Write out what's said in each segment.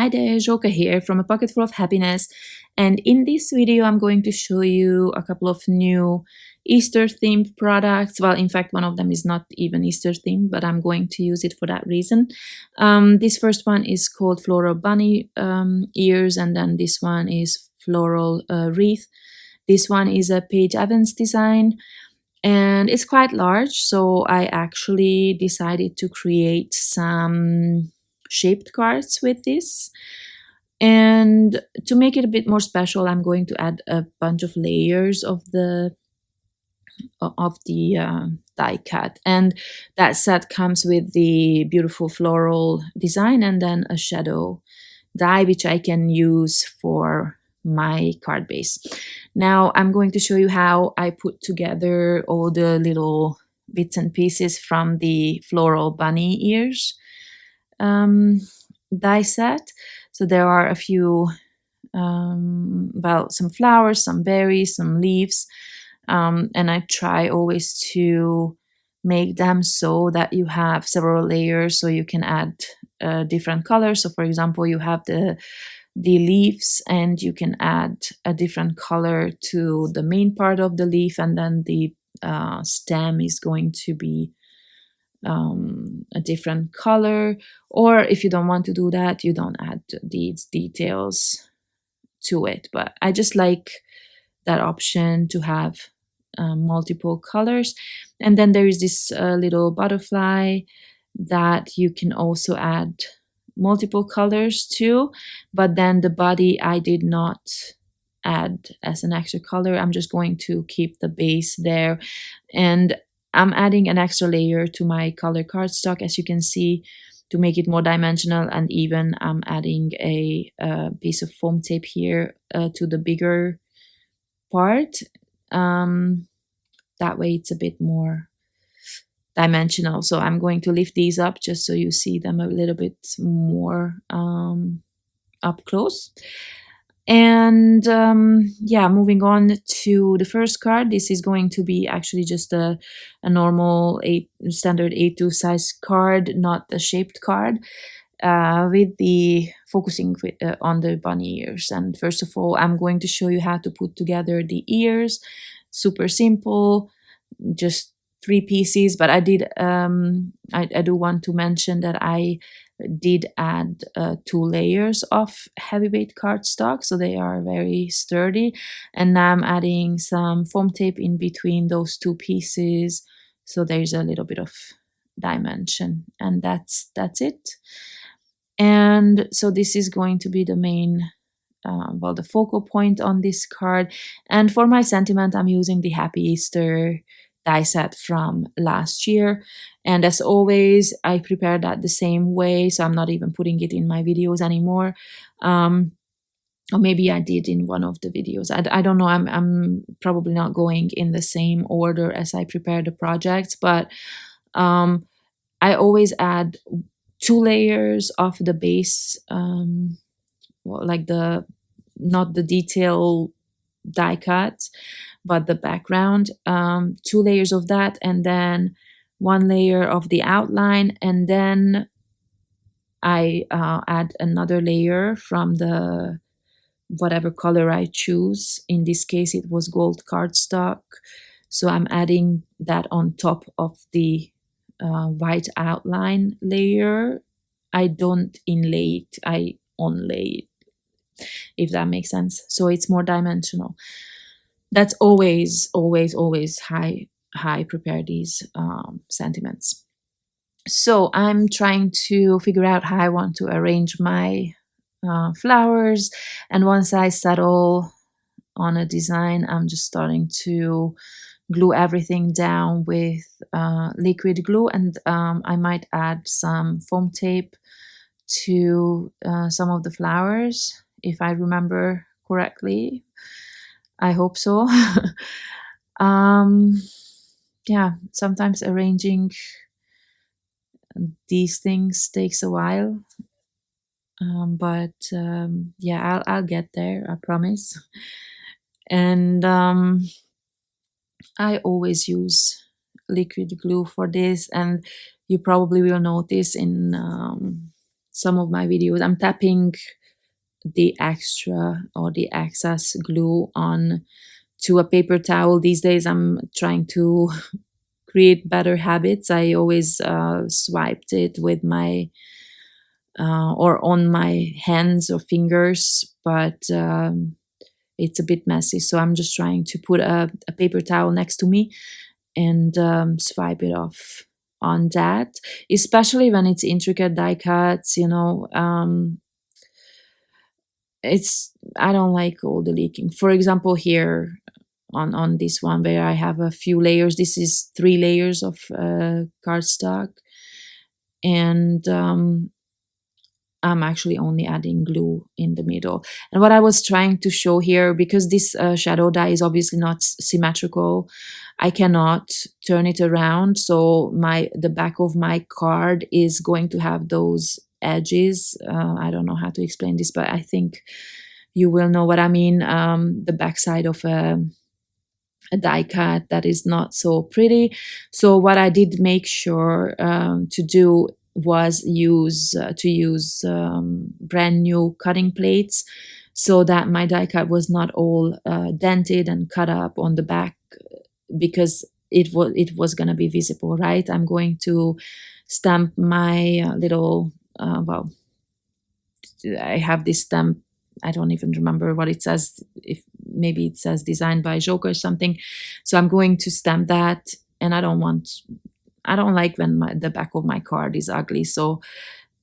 Hi there, Joka here from A Pocket Full of Happiness, and in this video I'm going to show you a couple of new Easter themed products. Well, in fact, one of them is not even Easter themed, but I'm going to use it for that reason. This first one is called Floral Bunny Ears, and then this one is Floral Wreath. This one is a Paige Evans design, and it's quite large, so I actually decided to create some shaped cards with this. And to make it a bit more special, I'm going to add a bunch of layers of the die cut, and that set comes with the beautiful floral design and then a shadow die which I can use for my card base. Now I'm going to show you how I put together all the little bits and pieces from the floral bunny ears die set. So there are a few, some flowers, some berries, some leaves, and I try always to make them so that you have several layers, so you can add different colors. So for example, you have the leaves, and you can add a different color to the main part of the leaf, and then the stem is going to be a different color. Or if you don't want to do that, you don't add these details to it. But I just like that option to have multiple colors. And then there is this little butterfly that you can also add multiple colors to, but then the body I did not add as an extra color. I'm just going to keep the base there, and I'm adding an extra layer to my color cardstock, as you can see, to make it more dimensional, and even I'm adding a piece of foam tape here to the bigger part. That way it's a bit more dimensional. So I'm going to lift these up just so you see them a little bit more up close. And yeah, moving on to the first card. This is going to be actually just a normal standard A2 size card, not a shaped card, with the focusing on the bunny ears. And first of all, I'm going to show you how to put together the ears. Super simple, just 3 pieces, but I did I do want to mention that I did add 2 layers of heavyweight cardstock, so they are very sturdy, and now I'm adding some foam tape in between those 2 pieces, so there's a little bit of dimension, and that's it. And so this is going to be the main the focal point on this card. And for my sentiment, I'm using the Happy Easter die set from last year, and as always I prepare that the same way, so I'm not even putting it in my videos anymore, or maybe I did in one of the videos. I don't know. I'm probably not going in the same order as I prepare the projects, but I always add 2 layers of the base, like not the detail die cut, but the background, 2 layers of that, and then 1 layer of the outline, and then I add another layer from the whatever color I choose. In this case it was gold cardstock, so I'm adding that on top of the white outline layer. I don't inlay it, I onlay it, if that makes sense, so it's more dimensional. That's always how I prepare these sentiments. So I'm trying to figure out how I want to arrange my flowers, and once I settle on a design, I'm just starting to glue everything down with liquid glue, and I might add some foam tape to some of the flowers, if I remember correctly. I hope so. Yeah, sometimes arranging these things takes a while, but yeah, I'll get there, I promise. And I always use liquid glue for this, and you probably will notice in some of my videos, I'm tapping the extra or the excess glue on to a paper towel. These days I'm trying to create better habits. I always swiped it with my or on my hands or fingers, but it's a bit messy. So I'm just trying to put a paper towel next to me and swipe it off on that, especially when it's intricate die cuts, it's I don't like all the leaking. For example, here on this one where I have a few layers, this is 3 layers of cardstock, and I'm actually only adding glue in the middle. And what I was trying to show here, because this shadow die is obviously not symmetrical, I cannot turn it around. So the back of my card is going to have those edges. I don't know how to explain this, but I think you will know what I mean. The back side of a die cut that is not so pretty. So what I did make sure to do was use brand new cutting plates, so that my die cut was not all dented and cut up on the back, because it was going to be visible, right? I'm going to stamp my little well, I have this stamp. I don't even remember what it says. If maybe it says designed by Joke or something. So I'm going to stamp that, and I don't like when the back of my card is ugly. So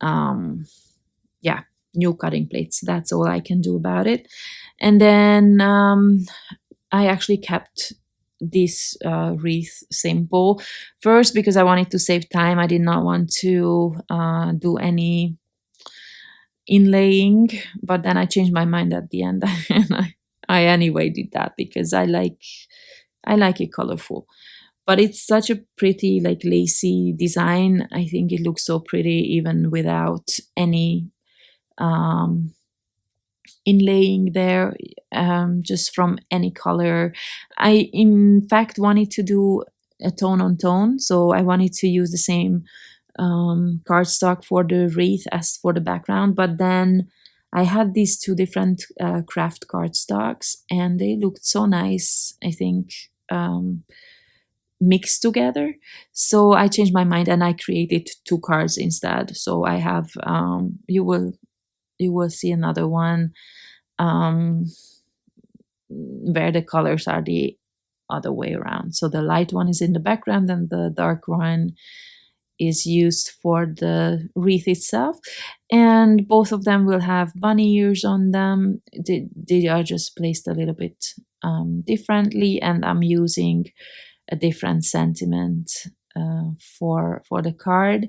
yeah, new cutting plates. That's all I can do about it. And then I actually kept this wreath simple first because I wanted to save time. I did not want to do any inlaying, but then I changed my mind at the end and I anyway did that because I like it colorful. But it's such a pretty, like, lacy design. I think it looks so pretty even without any inlaying there, just from any color. I in fact wanted to do a tone on tone, so I wanted to use the same cardstock for the wreath as for the background, but then I had these two different craft cardstocks and they looked so nice, I think, mixed together. So I changed my mind and I created two cards instead. So I have you will see another one um, where the colors are the other way around. So the light one is in the background and the dark one is used for the wreath itself, and both of them will have bunny ears on them. They are just placed a little bit differently, and I'm using a different sentiment for the card.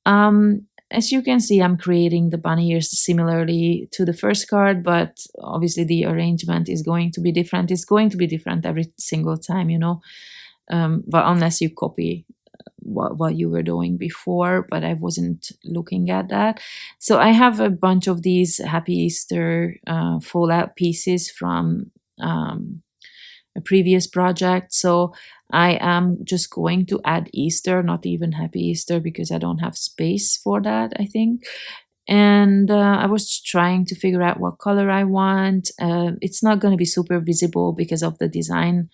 As you can see, I'm creating the bunny ears similarly to the first card, but obviously the arrangement is going to be different. It's going to be different every single time, but unless you copy what you were doing before, but I wasn't looking at that. So I have a bunch of these Happy Easter fallout pieces from a previous project. So I am just going to add Easter, not even Happy Easter, because I don't have space for that, I think. And I was trying to figure out what color I want. It's not going to be super visible because of the design,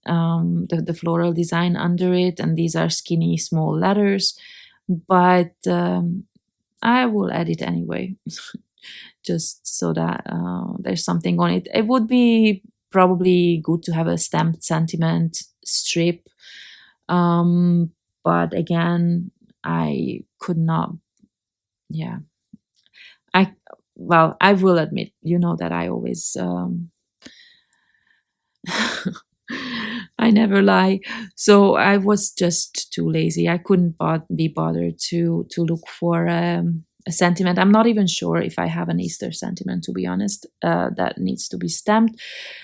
the floral design under it, and these are skinny small letters, but I will add it anyway just so that there's something on it. It would be probably good to have a stamped sentiment strip, but again, I could not. Yeah, I will admit, that I always I never lie. So I was just too lazy. I couldn't be bothered to look for a sentiment. I'm not even sure if I have an Easter sentiment, to be honest, that needs to be stamped.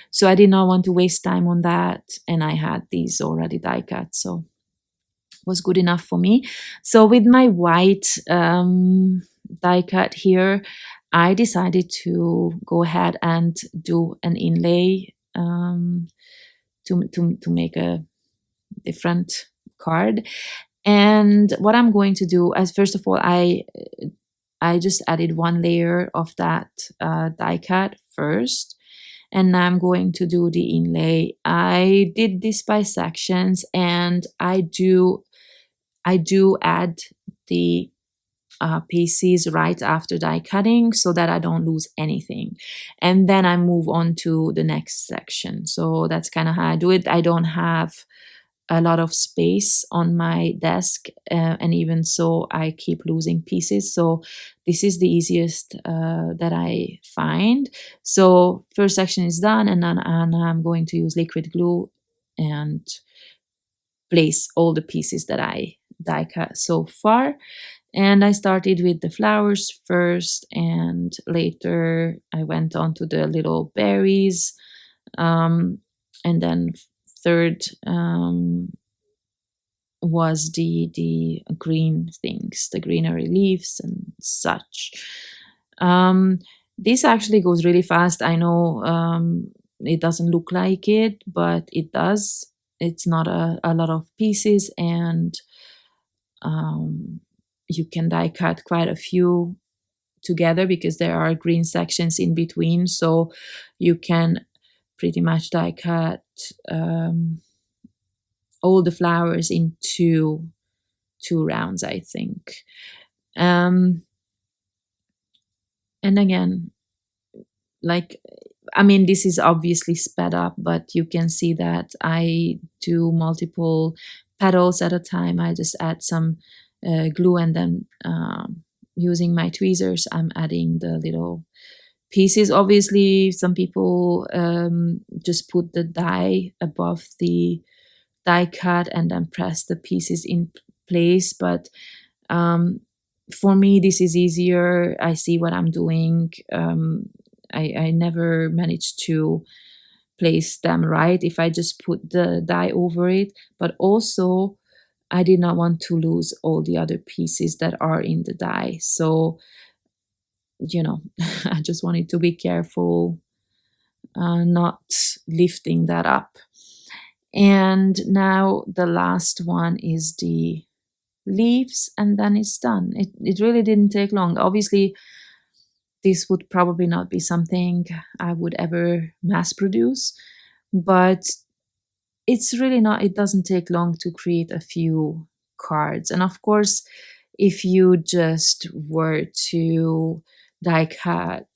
So I did not want to waste time on that. And I had these already die cut, so it was good enough for me. So with my white die cut here, I decided to go ahead and do an inlay to make a different card. And what I'm going to do is, first of all, I I just added one layer of that die cut first, and now I'm going to do the inlay. I did this by sections, and I do add the pieces right after die cutting so that I don't lose anything. And then I move on to the next section. So that's kind of how I do it. I don't have a lot of space on my desk, and even so, I keep losing pieces. So this is the easiest that I find. So first section is done, and then I'm going to use liquid glue and place all the pieces that I die cut so far. And I started with the flowers first, and later I went on to the little berries. And then third was the green things, the greenery leaves and such. Um, this actually goes really fast. I know it doesn't look like it, but it does. It's not a lot of pieces, and um, you can die cut quite a few together because there are green sections in between. So you can pretty much die cut all the flowers in two rounds, I think. And again, like, I mean, this is obviously sped up, but you can see that I do multiple petals at a time. I just add some glue, and then using my tweezers, I'm adding the little pieces. Obviously, some people just put the die above the die cut and then press the pieces in place, but for me this is easier. I see what I'm doing. I never managed to place them right if I just put the die over it, but also I did not want to lose all the other pieces that are in the die. So, I just wanted to be careful, not lifting that up. And now the last one is the leaves, and then it's done. It really didn't take long. Obviously, this would probably not be something I would ever mass produce, but it's really not, it doesn't take long to create a few cards. And of course, if you just were to die cut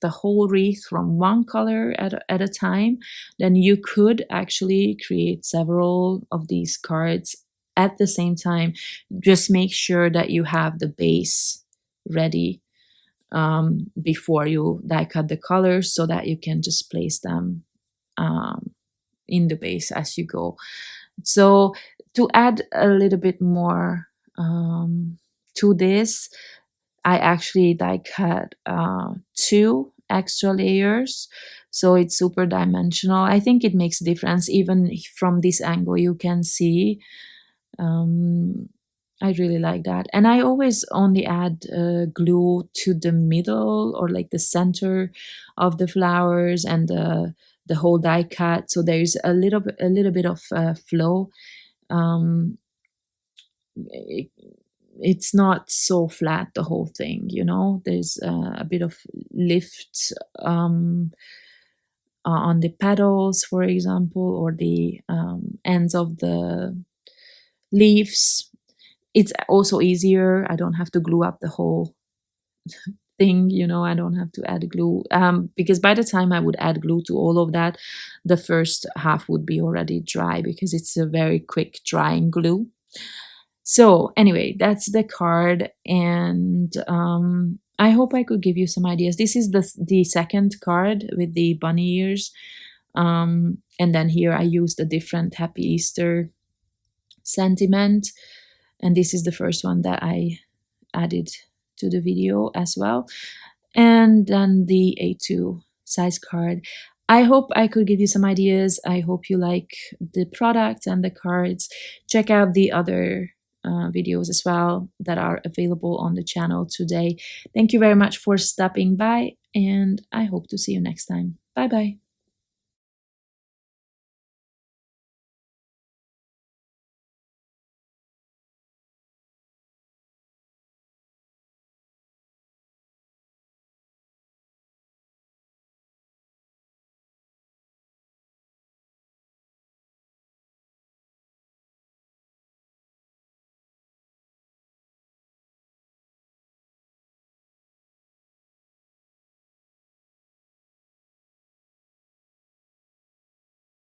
the whole wreath from one color at a time, then you could actually create several of these cards at the same time. Just make sure that you have the base ready before you die cut the colors so that you can just place them in the base as you go. So to add a little bit more to this, I actually die cut two extra layers, so it's super dimensional. I think it makes a difference. Even from this angle you can see. I really like that. And I always only add glue to the middle or like the center of the flowers and the whole die cut, so there's a little bit of flow. Um, it, it's not so flat, the whole thing, there's a bit of lift on the petals, for example, or the ends of the leaves. It's also easier. I don't have to glue up the whole thing, I don't have to add glue, because by the time I would add glue to all of that, the first half would be already dry because it's a very quick drying glue. So anyway, that's the card, and I hope I could give you some ideas. This is the second card with the bunny ears, and then here I used a different Happy Easter sentiment, and this is the first one that I added to the video as well. And then the A2 size card. I hope I could give you some ideas. I hope you like the products and the cards. Check out the other videos as well that are available on the channel today. Thank you very much for stopping by, and I hope to see you next time. Bye bye.